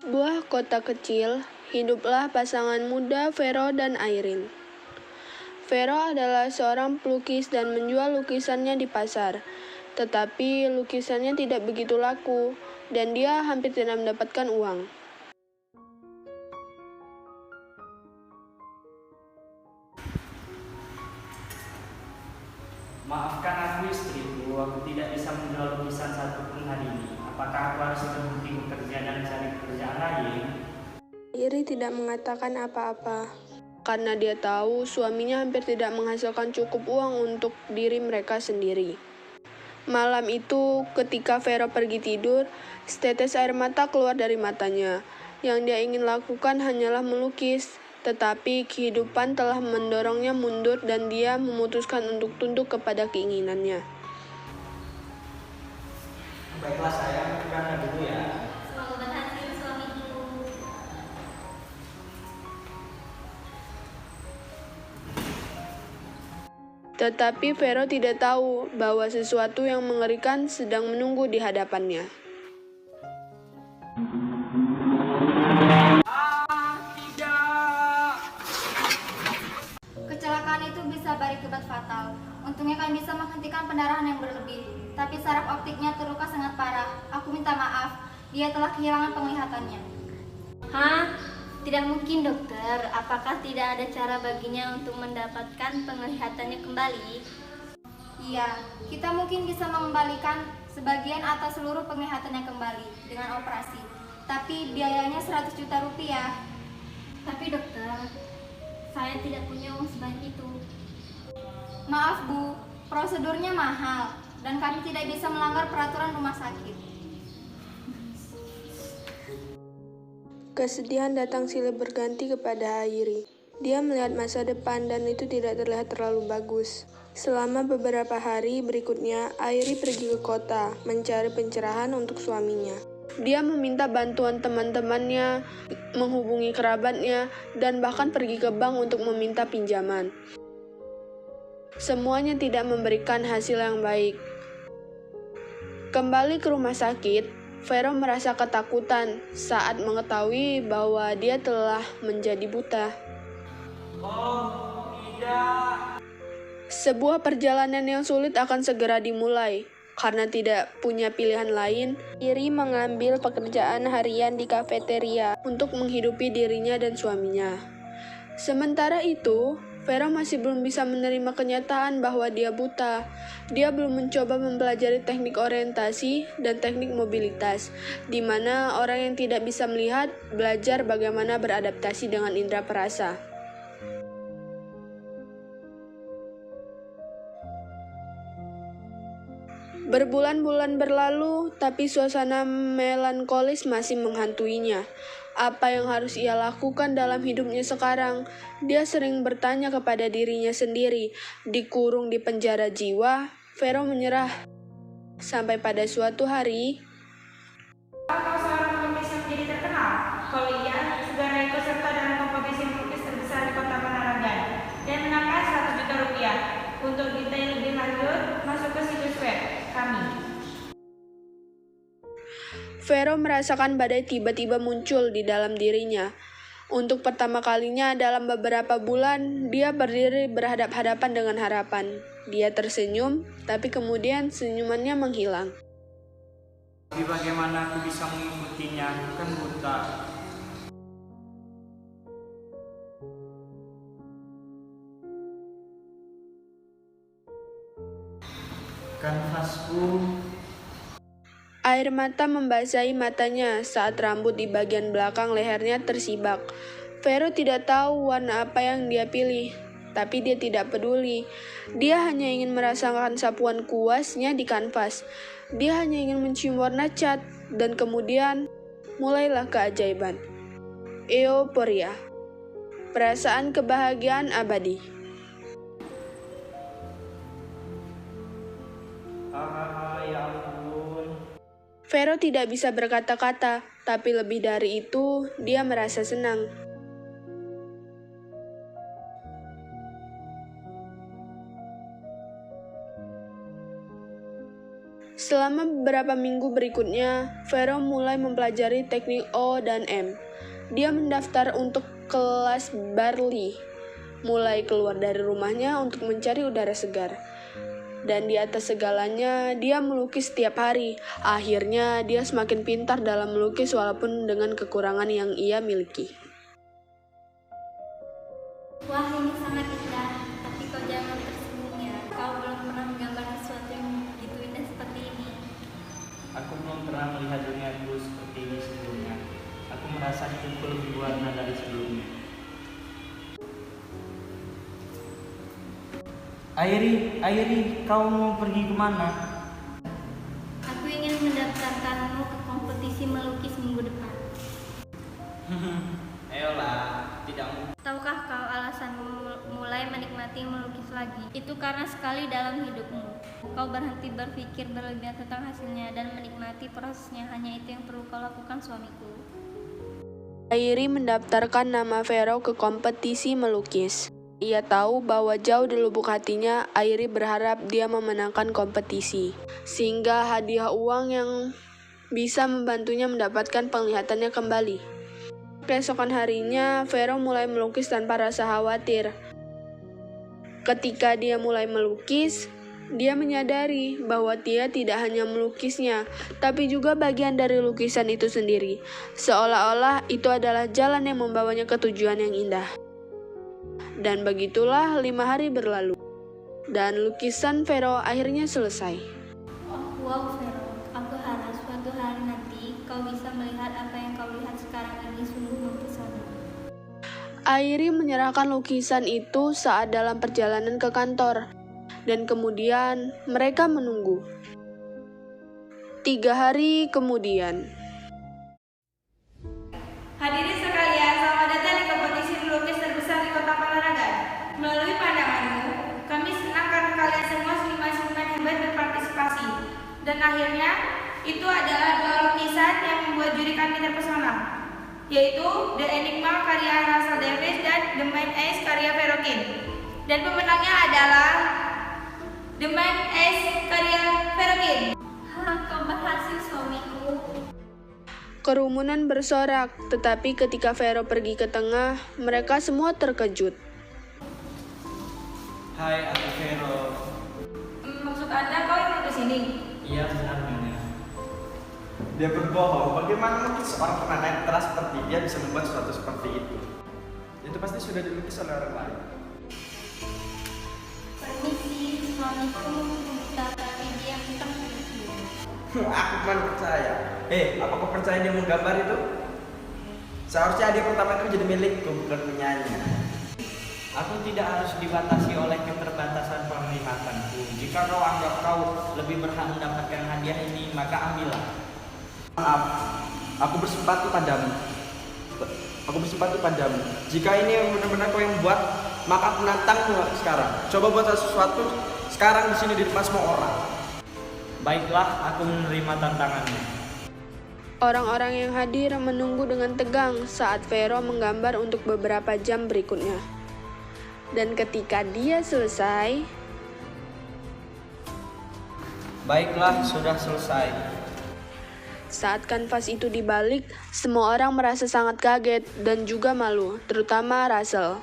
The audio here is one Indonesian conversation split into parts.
Sebuah kota kecil, hiduplah pasangan muda Vero dan Airin. Vero adalah seorang pelukis dan menjual lukisannya di pasar. Tetapi lukisannya tidak begitu laku, dan dia hampir tidak mendapatkan uang. Maafkan aku istriku, aku tidak bisa menjual lukisan satupun hari ini. Apakah aku harus berhenti bekerja dan cari pekerjaan lain? Airin tidak mengatakan apa-apa, karena dia tahu suaminya hampir tidak menghasilkan cukup uang untuk diri mereka sendiri. Malam itu, ketika Vero pergi tidur, setetes air mata keluar dari matanya. Yang dia ingin lakukan hanyalah melukis, tetapi kehidupan telah mendorongnya mundur dan dia memutuskan untuk tunduk kepada keinginannya. Baiklah sayang, berangkat dulu ya. Semoga berhasil suamiku. Tetapi Vero tidak tahu bahwa sesuatu yang mengerikan sedang menunggu di hadapannya. Kecelakaan itu bisa berakibat fatal. Untungnya kami bisa menghentikan pendarahan yang berlebih. Tapi saraf optiknya terluka sangat parah. Aku minta maaf. Dia telah kehilangan penglihatannya. Hah? Tidak mungkin dokter, apakah tidak ada cara baginya untuk mendapatkan penglihatannya kembali? Iya, kita mungkin bisa mengembalikan sebagian atau seluruh penglihatannya kembali dengan operasi. Tapi biayanya 100 juta rupiah. Tapi dokter, saya tidak punya uang sebanyak itu. Maaf Bu, prosedurnya mahal dan kami tidak bisa melanggar peraturan rumah sakit. Kesedihan datang silih berganti kepada Airin. Dia melihat masa depan dan itu tidak terlihat terlalu bagus. Selama beberapa hari berikutnya, Airin pergi ke kota mencari pencerahan untuk suaminya. Dia meminta bantuan teman-temannya, menghubungi kerabatnya, dan bahkan pergi ke bank untuk meminta pinjaman. Semuanya tidak memberikan hasil yang baik. Kembali ke rumah sakit, Vero merasa ketakutan saat mengetahui bahwa dia telah menjadi buta. Oh, tidak. Sebuah perjalanan yang sulit akan segera dimulai. Karena tidak punya pilihan lain, Iri mengambil pekerjaan harian di kafeteria untuk menghidupi dirinya dan suaminya. Sementara itu, Vero masih belum bisa menerima kenyataan bahwa dia buta. Dia belum mencoba mempelajari teknik orientasi dan teknik mobilitas, di mana orang yang tidak bisa melihat belajar bagaimana beradaptasi dengan indera perasa. Berbulan-bulan berlalu, tapi suasana melankolis masih menghantuinya. Apa yang harus ia lakukan dalam hidupnya sekarang? Dia sering bertanya kepada dirinya sendiri. Dikurung di penjara jiwa, Vero menyerah. Sampai pada suatu hari, Kau seorang pelukis yang jadi terkenal? Kalau iya, segera ikut serta dalam kompetisi pelukis terbesar di kota Panaragan dan menangkan 100 juta rupiah. Untuk detail lebih lanjut, masuk ke situs web kami. Vero merasakan badai tiba-tiba muncul di dalam dirinya. Untuk pertama kalinya dalam beberapa bulan, dia berdiri berhadap-hadapan dengan harapan. Dia tersenyum, tapi kemudian senyumannya menghilang. Tapi bagaimana aku bisa mengikutinya? Aku kan buta. Kanvasku. Air mata membasahi matanya saat rambut di bagian belakang lehernya tersibak. Vero tidak tahu warna apa yang dia pilih, tapi dia tidak peduli. Dia hanya ingin merasakan sapuan kuasnya di kanvas. Dia hanya ingin mencium warna cat, dan kemudian mulailah keajaiban. Euforia. Perasaan kebahagiaan abadi. Ya ampun. Vero tidak bisa berkata-kata, tapi lebih dari itu, dia merasa senang. Selama beberapa minggu berikutnya, Vero mulai mempelajari teknik O dan M. Dia mendaftar untuk kelas barley, mulai keluar dari rumahnya untuk mencari udara segar. Dan di atas segalanya, dia melukis setiap hari. Akhirnya, dia semakin pintar dalam melukis walaupun dengan kekurangan yang ia miliki. Wah, ini sangat indah, tapi kau jangan tersinggung ya. Kau belum pernah menggambar sesuatu yang begitu indah seperti ini. Aku belum pernah melihat duniaku seperti ini sebelumnya. Aku merasa hidupku lebih berwarna dari sebelumnya. Airi, kau mau pergi kemana? Aku ingin mendaftarkanmu ke kompetisi melukis minggu depan. Ayolah, tidak mungkin. Tahukah kau alasanmu mulai menikmati melukis lagi? Itu karena sekali dalam hidupmu, kau berhenti berpikir berlebihan tentang hasilnya dan menikmati prosesnya. Hanya itu yang perlu kau lakukan, suamiku. Airi mendaftarkan nama Vero ke kompetisi melukis. Ia tahu bahwa jauh di lubuk hatinya, Airi berharap dia memenangkan kompetisi, sehingga hadiah uang yang bisa membantunya mendapatkan penglihatannya kembali. Keesokan harinya, Vero mulai melukis tanpa rasa khawatir. Ketika dia mulai melukis, dia menyadari bahwa dia tidak hanya melukisnya, tapi juga bagian dari lukisan itu sendiri. Seolah-olah itu adalah jalan yang membawanya ke tujuan yang indah. Dan begitulah 5 hari berlalu. Dan lukisan Vero akhirnya selesai. Oh, wow Vero, aku harap suatu hari nanti kau bisa melihat apa yang kau lihat sekarang ini sungguh mempesona. Airi menyerahkan lukisan itu saat dalam perjalanan ke kantor. Dan kemudian mereka menunggu. 3 hari kemudian. Hadirin sekalian, selamat datang di kompetisi melukis terbesar di Kota Panaragan. Melalui pandanganmu, kami senang karena kalian semua seniman-seniman hebat berpartisipasi. Dan akhirnya, itu adalah 2 lukisan yang membuat juri kami terpesona, yaitu The Enigma karya Russell Davies dan The Man Ace karya Vero Kim. Dan pemenangnya adalah The Man Ace karya Vero Kim. Kau berhasil, suamiku. Kerumunan bersorak, tetapi ketika Vero pergi ke tengah, mereka semua terkejut. Hai, aku Vero. Maksud Anda kau yang melukis ini? Iya, benar Nyonya. Dia berbohong. Bagaimana mungkin seorang tunanetra seperti dia bisa membuat sesuatu seperti itu? Itu pasti sudah dilukis oleh orang lain. Permisi, suamiku buta tapi dia hitam putih. Aku mana percaya. Apa kau percaya dia menggambar itu? Seharusnya dia pertama itu menjadi milikku, bukan punyanya. Aku tidak harus dibatasi oleh keterbatasan penglihatanku. Jika kau anggap kau lebih berhak mendapatkan hadiah ini, maka ambillah. Maaf, aku bersimpati padamu. Jika ini yang benar-benar kau yang buat, maka aku nantangmu sekarang. Coba buat sesuatu sekarang di sini di depan semua orang. Baiklah, aku menerima tantanganmu. Orang-orang yang hadir menunggu dengan tegang saat Vero menggambar untuk beberapa jam berikutnya. Dan ketika dia selesai, Baiklah, sudah selesai. saat kanvas itu dibalik, semua orang merasa sangat kaget dan juga malu, terutama Russell.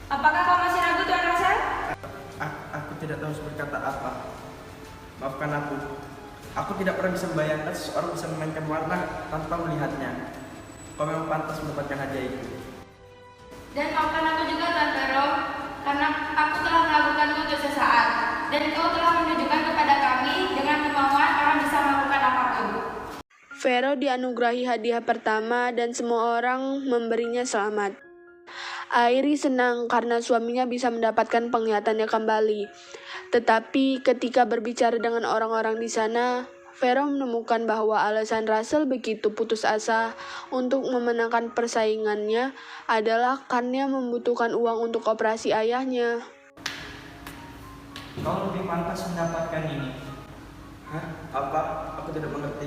Apakah kau masih ragu, Tuan Russell? Aku tidak tahu harus berkata apa. Maafkan aku. Aku tidak pernah bisa membayangkan seseorang bisa memainkan warna tanpa melihatnya. Kau memang pantas mendapatkan hadiah itu. Dan maafkan aku juga, Tuan Vero, karena aku telah melakukanmu untuk sesaat. Dan kau telah menunjukkan kepada kami dengan kemauan orang bisa melakukan apapun. Vero dianugerahi hadiah pertama dan semua orang memberinya selamat. Airi senang karena suaminya bisa mendapatkan penglihatannya kembali. Tetapi ketika berbicara dengan orang-orang di sana, Vero menemukan bahwa alasan Russell begitu putus asa untuk memenangkan persaingannya adalah karena membutuhkan uang untuk operasi ayahnya. Kau lebih pantas mendapatkan ini. Hah? Apa? Aku tidak mengerti.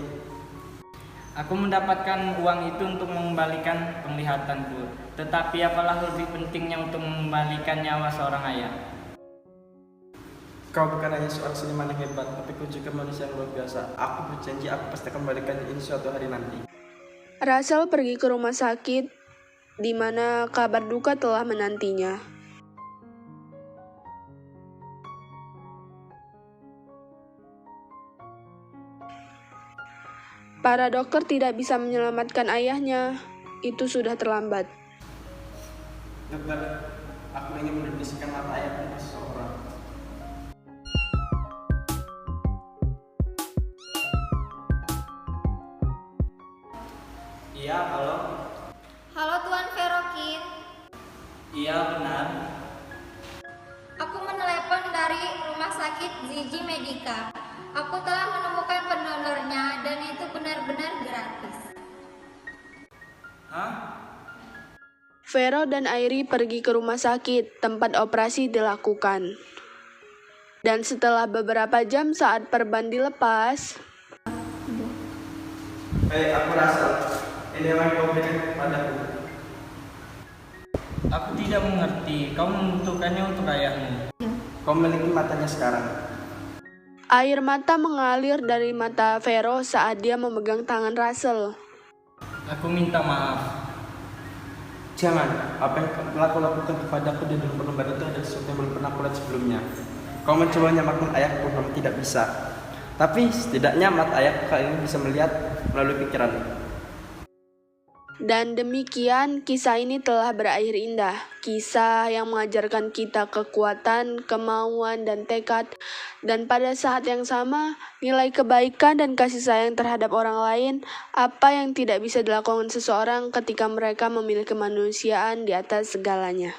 Aku mendapatkan uang itu untuk mengembalikan penglihatanku. Tetapi apalah lebih pentingnya untuk mengembalikan nyawa seorang ayah? Kau bukan hanya seorang seniman yang hebat, tapi kau juga manusia yang luar biasa. Aku berjanji aku pasti akan membalikan ini suatu hari nanti. Russell pergi ke rumah sakit, di mana kabar duka telah menantinya. Para dokter tidak bisa menyelamatkan ayahnya. Itu sudah terlambat. Dokter, aku ingin mendonasikan mata ayahku ke seseorang. Iya, halo. Halo Tuan Verokin, Iya, benar. aku menelepon dari rumah sakit Gigi Medica. Aku telah menemukan pendonornya dan itu benar-benar gratis. Hah? Vero dan Airi pergi ke rumah sakit tempat operasi dilakukan. Dan setelah beberapa jam saat perban dilepas, Hei, aku Russell. Ini yang kau berikan kepadaku. Aku tidak mengerti. Kau membutuhkannya untuk ayahmu. Kau memiliki matanya sekarang. air mata mengalir dari mata Vero saat dia memegang tangan Russell. Aku minta maaf. Jangan, apa yang telah kau lakukan kepadaku di dalam perlombaan itu adalah sesuatu yang belum pernah kau lihat sebelumnya. Kau mencoba menyamakan ayahku, namun tidak bisa. Tapi setidaknya mata ayahku kali ini bisa melihat melalui pikiranmu. Dan demikian kisah ini telah berakhir indah. Kisah yang mengajarkan kita kekuatan, kemauan, dan tekad. Dan pada saat yang sama, nilai kebaikan dan kasih sayang terhadap orang lain. Apa yang tidak bisa dilakukan seseorang ketika mereka memilih kemanusiaan di atas segalanya.